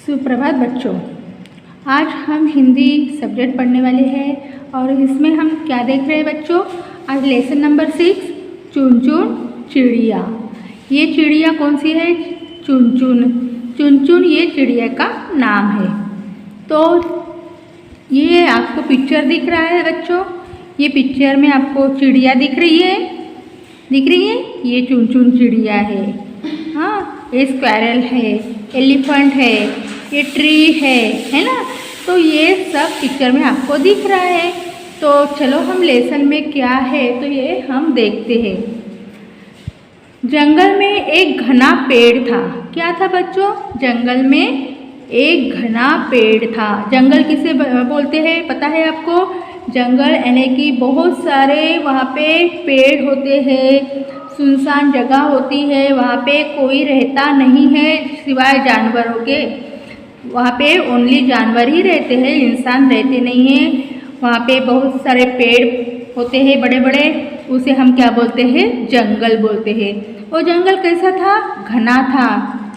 सुप्रभात बच्चों। आज हम हिंदी सब्जेक्ट पढ़ने वाले हैं और इसमें हम क्या देख रहे हैं बच्चों। आज लेसन नंबर 6 चुन चुन चिड़िया। ये चिड़िया कौन सी है? चुन चुन। चुन चुन ये चिड़िया का नाम है। तो ये आपको पिक्चर दिख रहा है बच्चों। ये पिक्चर में आपको चिड़िया दिख रही है। ये चुन चुन चिड़िया है। हाँ, ये स्क्वायरल है, एलिफेंट है, ये ट्री है ना। तो ये सब पिक्चर में आपको दिख रहा है। तो चलो हम लेसन में क्या है तो ये हम देखते हैं। जंगल में एक घना पेड़ था। क्या था बच्चों? जंगल में एक घना पेड़ था। जंगल किसे बोलते हैं पता है आपको? जंगल यानी कि बहुत सारे वहाँ पे पेड़ होते हैं, सुनसान जगह होती है, वहाँ पे कोई रहता नहीं है सिवाय जानवरों के। वहाँ पे ओनली जानवर ही रहते हैं, इंसान रहते नहीं हैं। वहाँ पे बहुत सारे पेड़ होते हैं बड़े बड़े, उसे हम क्या बोलते हैं? जंगल बोलते हैं। वो जंगल कैसा था? घना था।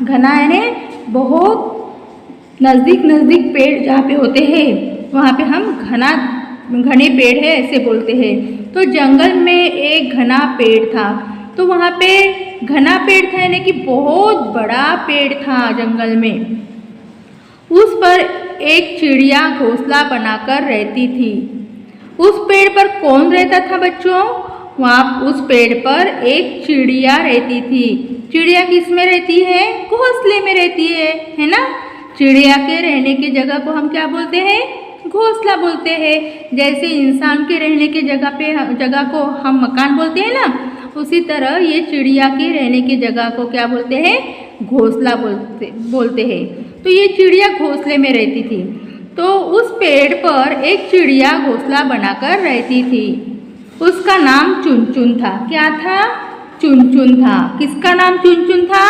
घना यानी बहुत नज़दीक पेड़ जहाँ पे होते हैं वहाँ पे हम घने पेड़ है ऐसे बोलते हैं। तो जंगल में एक घना पेड़ था। तो वहाँ पे घना पेड़ था यानी कि बहुत बड़ा पेड़ था जंगल में। उस पर एक चिड़िया घोंसला बनाकर रहती थी। उस पेड़ पर कौन रहता था बच्चों? वहाँ उस पेड़ पर एक चिड़िया रहती थी। चिड़िया किस में रहती है? घोंसले में रहती है ना। चिड़िया के रहने की जगह को हम क्या बोलते हैं? घोंसला बोलते हैं। जैसे इंसान के रहने की जगह को हम मकान बोलते हैं ना, उसी तरह ये चिड़िया के रहने की जगह को क्या बोलते हैं? घोंसला बोलते हैं। तो ये चिड़िया घोंसले में रहती थी। तो उस पेड़ पर एक चिड़िया घोंसला बनाकर रहती थी। उसका नाम चुन चुन था। क्या था? चुन चुन था। किसका नाम चुन चुन था?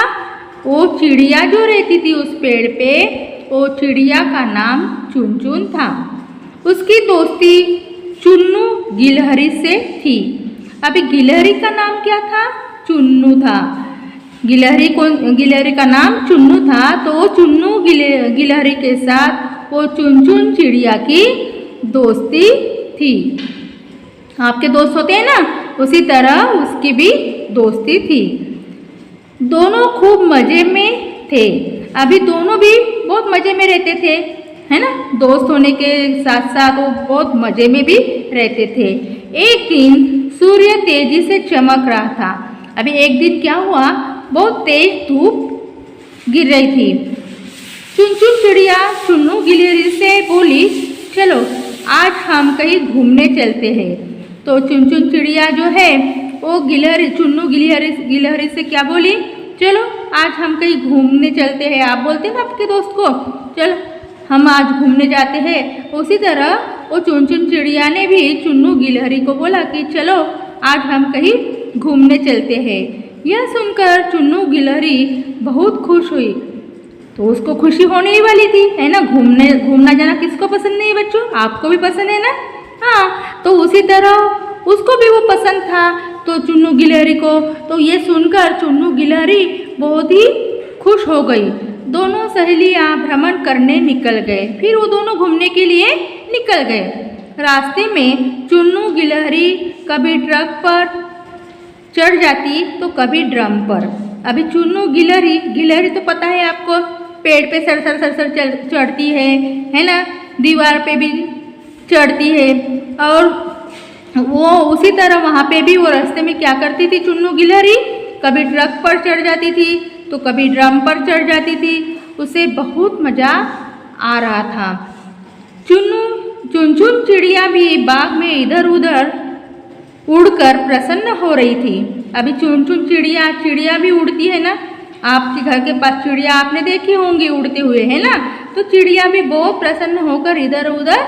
वो चिड़िया जो रहती थी उस पेड़ पे, वो चिड़िया का नाम चुन चुन था। उसकी दोस्ती चुन्नू गिलहरी से थी। अभी गिलहरी का नाम क्या था? चुन्नू था। गिलहरी का नाम चुन्नू था। तो वो चुन्नू गिलहरी के साथ वो चुन चुन चिड़िया की दोस्ती थी। आपके दोस्त होते हैं ना, उसी तरह उसकी भी दोस्ती थी। दोनों खूब मज़े में थे। अभी दोनों भी बहुत मज़े में रहते थे, है ना। दोस्त होने के साथ साथ वो बहुत मज़े में भी रहते थे। एक दिन सूर्य तेजी से चमक रहा था। अभी एक दिन क्या हुआ? बहुत तेज धूप गिर रही थी। चुन चुन चिड़िया चुन्नू गिलहरी से बोली, चलो आज हम कहीं घूमने चलते हैं। तो चुन चुन चिड़िया जो है वो चुन्नू गिलहरी से क्या बोली? चलो आज हम कहीं घूमने चलते हैं। आप बोलते हैं ना आपके दोस्त को, चलो हम आज घूमने जाते हैं। उसी तरह वो चुन चुन चिड़िया ने भी चुन्नू गिलहरी को बोला कि चलो आज हम कहीं घूमने चलते हैं। यह सुनकर चुन्नू गिलहरी बहुत खुश हुई। तो उसको खुशी होने ही वाली थी, है ना। घूमना जाना किसको पसंद नहीं है बच्चों? आपको भी पसंद है ना। हाँ, तो उसी तरह उसको भी वो पसंद था तो चुन्नू गिलहरी को। तो ये सुनकर चुन्नू गिलहरी बहुत ही खुश हो गई। दोनों सहेलियां भ्रमण करने निकल गए। फिर वो दोनों घूमने के लिए निकल गए। रास्ते में चुन्नू गिलहरी कभी ट्रक पर चढ़ जाती तो कभी ड्रम पर। अभी चुन्नू गिलहरी तो पता है आपको, पेड़ पे सर चढ़ती है ना। दीवार पे भी चढ़ती है। और वो उसी तरह वहाँ पे भी वो रास्ते में क्या करती थी चुन्नू गिलहरी? कभी ट्रक पर चढ़ जाती थी तो कभी ड्रम पर चढ़ जाती थी। उसे बहुत मज़ा आ रहा था। चुन चुन चिड़िया भी बाग में इधर उधर उड़कर प्रसन्न हो रही थी। अभी चुन चुन चिड़िया भी उड़ती है ना। आपके घर के पास चिड़िया आपने देखी होंगी उड़ते हुए, है ना। तो चिड़िया भी बहुत प्रसन्न होकर इधर उधर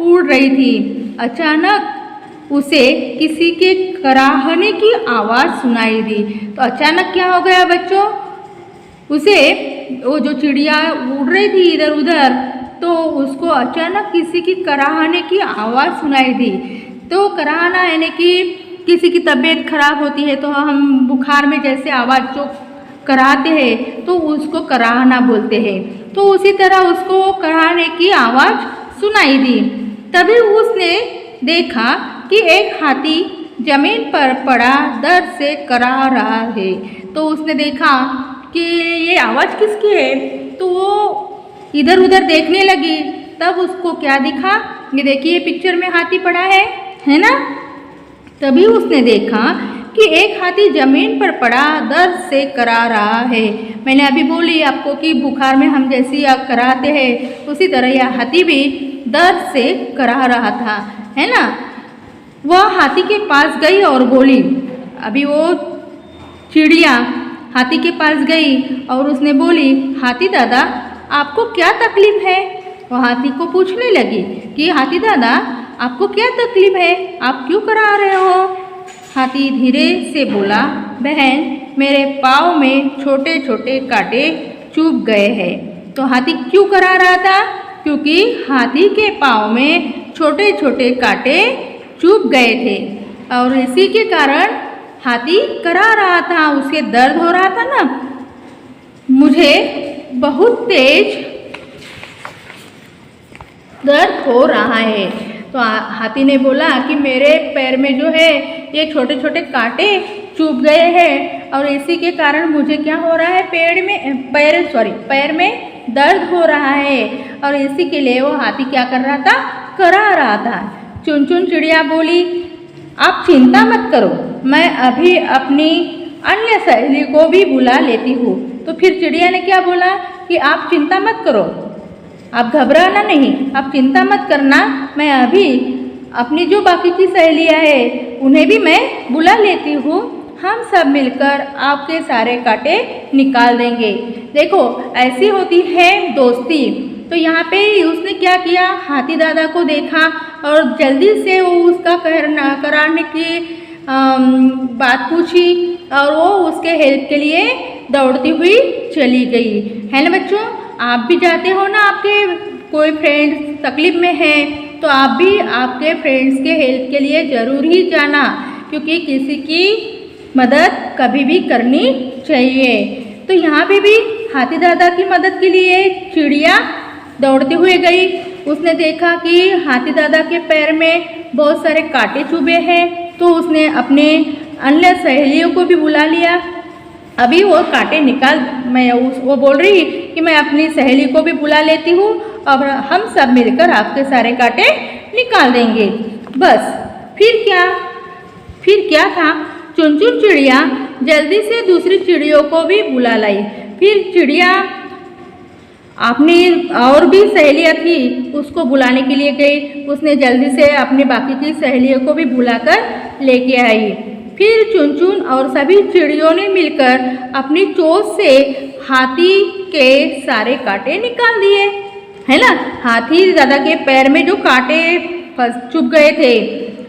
उड़ रही थी। अचानक उसे किसी के कराहने की आवाज़ सुनाई दी। तो अचानक क्या हो गया बच्चों? उसे वो जो चिड़िया उड़ रही थी इधर उधर, तो उसको अचानक किसी की कराहने की आवाज़ सुनाई दी। तो कराहना यानी कि किसी की तबीयत खराब होती है तो हम बुखार में जैसे आवाज़ जो कराते हैं तो उसको कराहना बोलते हैं। तो उसी तरह उसको कराहने की आवाज़ सुनाई दी। तभी उसने देखा कि एक हाथी जमीन पर पड़ा दर्द से कराह रहा है। तो उसने देखा कि ये आवाज़ किसकी है, तो वो इधर उधर देखने लगी। तब उसको क्या दिखा, ये देखिए पिक्चर में हाथी पड़ा है ना। तभी उसने देखा कि एक हाथी जमीन पर पड़ा दर्द से करा रहा है। मैंने अभी बोली आपको कि बुखार में हम जैसी कराते हैं उसी तरह यह हाथी भी दर्द से करा रहा था, है ना। वह हाथी के पास गई और बोली, अभी वो चिड़िया हाथी के पास गई और उसने बोली, हाथी दादा आपको क्या तकलीफ है। वह हाथी को पूछने लगी कि हाथी दादा आपको क्या तकलीफ है, आप क्यों करा रहे हो। हाथी धीरे से बोला, बहन मेरे पाँव में छोटे छोटे कांटे चुभ गए हैं। तो हाथी क्यों करा रहा था, क्योंकि हाथी के पाँव में छोटे छोटे कांटे चुभ गए थे और इसी के कारण हाथी करा रहा था, उसे दर्द हो रहा था ना। मुझे बहुत तेज दर्द हो रहा है। तो हाथी ने बोला कि मेरे पैर में जो है ये छोटे छोटे कांटे चुभ गए हैं और इसी के कारण मुझे क्या हो रहा है, पैर में दर्द हो रहा है। और इसी के लिए वो हाथी क्या कर रहा था, करा रहा था। चुन चुन चिड़िया बोली, आप चिंता मत करो, मैं अभी अपनी अन्य सहेली को भी बुला लेती हूँ। तो फिर चिड़िया ने क्या बोला कि आप चिंता मत करो, आप घबराना नहीं, आप चिंता मत करना, मैं अभी अपनी जो बाकी की सहेलियाँ हैं उन्हें भी मैं बुला लेती हूँ, हम सब मिलकर आपके सारे कांटे निकाल देंगे। देखो ऐसी होती है दोस्ती। तो यहाँ पे उसने क्या किया, हाथी दादा को देखा और जल्दी से वो उसका कराने की बात पूछी और वो उसके हेल्प के लिए दौड़ती हुई चली गई, है ना बच्चों। आप भी जाते हो ना, आपके कोई फ्रेंड्स तकलीफ़ में है तो आप भी आपके फ्रेंड्स के हेल्प के लिए ज़रूर ही जाना, क्योंकि किसी की मदद कभी भी करनी चाहिए। तो यहाँ पे भी हाथी दादा की मदद के लिए चिड़िया दौड़ते हुए गई। उसने देखा कि हाथी दादा के पैर में बहुत सारे कांटे चुभे हैं, तो उसने अपने अन्य सहेलियों को भी बुला लिया। अभी वो कांटे वो बोल रही कि मैं अपनी सहेली को भी बुला लेती हूँ और हम सब मिलकर आपके सारे कांटे निकाल देंगे। बस फिर क्या था, चुन चुन चिड़िया जल्दी से दूसरी चिड़ियों को भी बुला लाई। फिर चिड़िया अपनी और भी सहेलियाँ थी उसको बुलाने के लिए गई। उसने जल्दी से अपनी बाकी की सहेलियों को भी बुलाकर लेके आई। फिर चुन चुन और सभी चिड़ियों ने मिलकर अपनी चोंच से हाथी के सारे कांटे निकाल दिए, है ना। हाथी दादा के पैर में जो कांटे चुभ गए थे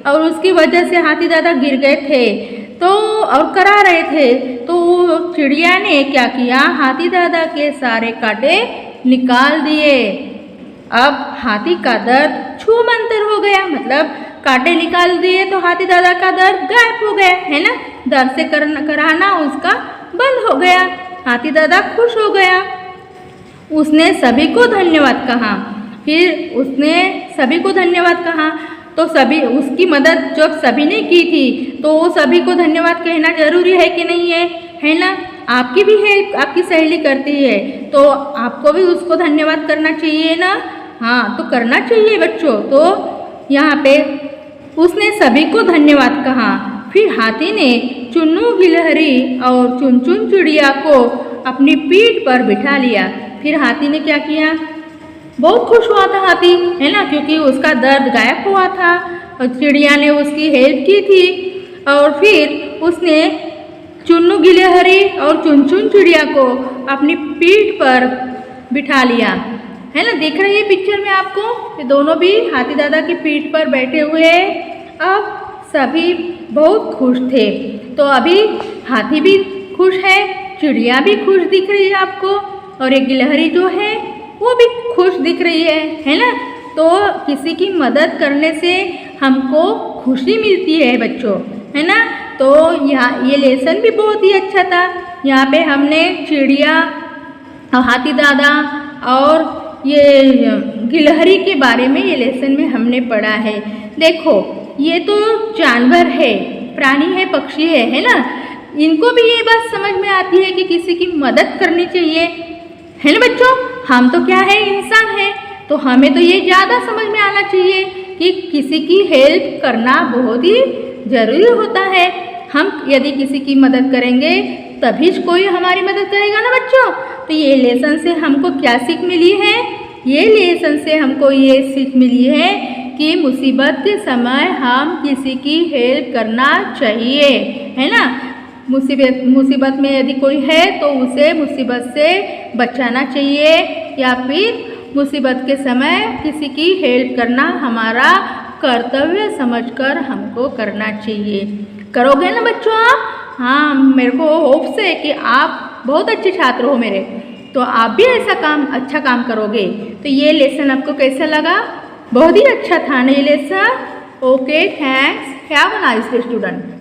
और उसकी वजह से हाथी दादा गिर गए थे तो और करा रहे थे, तो चिड़िया ने क्या किया, हाथी दादा के सारे कांटे निकाल दिए। अब हाथी का दर्द छूमंतर हो गया, मतलब कांटे निकाल दिए तो हाथी दादा का दर्द गायब हो गया, है ना। दर्द से कराना उसका बंद हो गया। हाथी दादा खुश हो गया। उसने सभी को धन्यवाद कहा। फिर उसने सभी को धन्यवाद कहा तो सभी उसकी मदद जब सभी ने की थी तो वो सभी को धन्यवाद कहना जरूरी है कि नहीं है ना। आपकी भी हेल्प आपकी सहेली करती है तो आपको भी उसको धन्यवाद करना चाहिए ना। हाँ, तो करना चाहिए बच्चों। तो यहाँ पे उसने सभी को धन्यवाद कहा। फिर हाथी ने चुन्नू गिलहरी और चुन चुन चिड़िया को अपनी पीठ पर बिठा लिया। फिर हाथी ने क्या किया, बहुत खुश हुआ था हाथी, है ना, क्योंकि उसका दर्द गायब हुआ था और चिड़िया ने उसकी हेल्प की थी। और फिर उसने चुन्नू गिलहरी और चुन चुन चिड़िया को अपनी पीठ पर बिठा लिया, है ना। दिख रही है पिक्चर में आपको, ये दोनों भी हाथी दादा की पीठ पर बैठे हुए। अब सभी बहुत खुश थे। तो अभी हाथी भी खुश है, चिड़िया भी खुश दिख रही है आपको और एक गिलहरी जो है वो भी खुश दिख रही है ना। तो किसी की मदद करने से हमको खुशी मिलती है बच्चों, है ना। तो यहाँ ये लेसन भी बहुत ही अच्छा था। यहाँ पे हमने चिड़िया, हाथी दादा और ये गिलहरी के बारे में ये लेसन में हमने पढ़ा है। देखो ये तो जानवर है, प्राणी है, पक्षी है ना, इनको भी ये बात समझ में आती है कि किसी की मदद करनी चाहिए, है ना बच्चों। हम तो क्या है, इंसान है, तो हमें तो ये ज़्यादा समझ में आना चाहिए कि किसी की हेल्प करना बहुत ही ज़रूरी होता है। हम यदि किसी की मदद करेंगे तभी कोई हमारी मदद करेगा ना बच्चों। तो ये लेसन से हमको क्या सीख मिली है? ये लेसन से हमको ये सीख मिली है कि मुसीबत के समय हम किसी की हेल्प करना चाहिए, है ना। मुसीबत में यदि कोई है तो उसे मुसीबत से बचाना चाहिए, या फिर मुसीबत के समय किसी की हेल्प करना हमारा कर्तव्य समझकर हमको करना चाहिए। करोगे ना बच्चों आप? हाँ, मेरे को होप्स है कि आप बहुत अच्छे छात्र हो मेरे, तो आप भी ऐसा काम, अच्छा काम करोगे। तो ये लेसन आपको कैसा लगा? बहुत ही अच्छा था ना ये lesson. Okay, thanks, have a nice day student.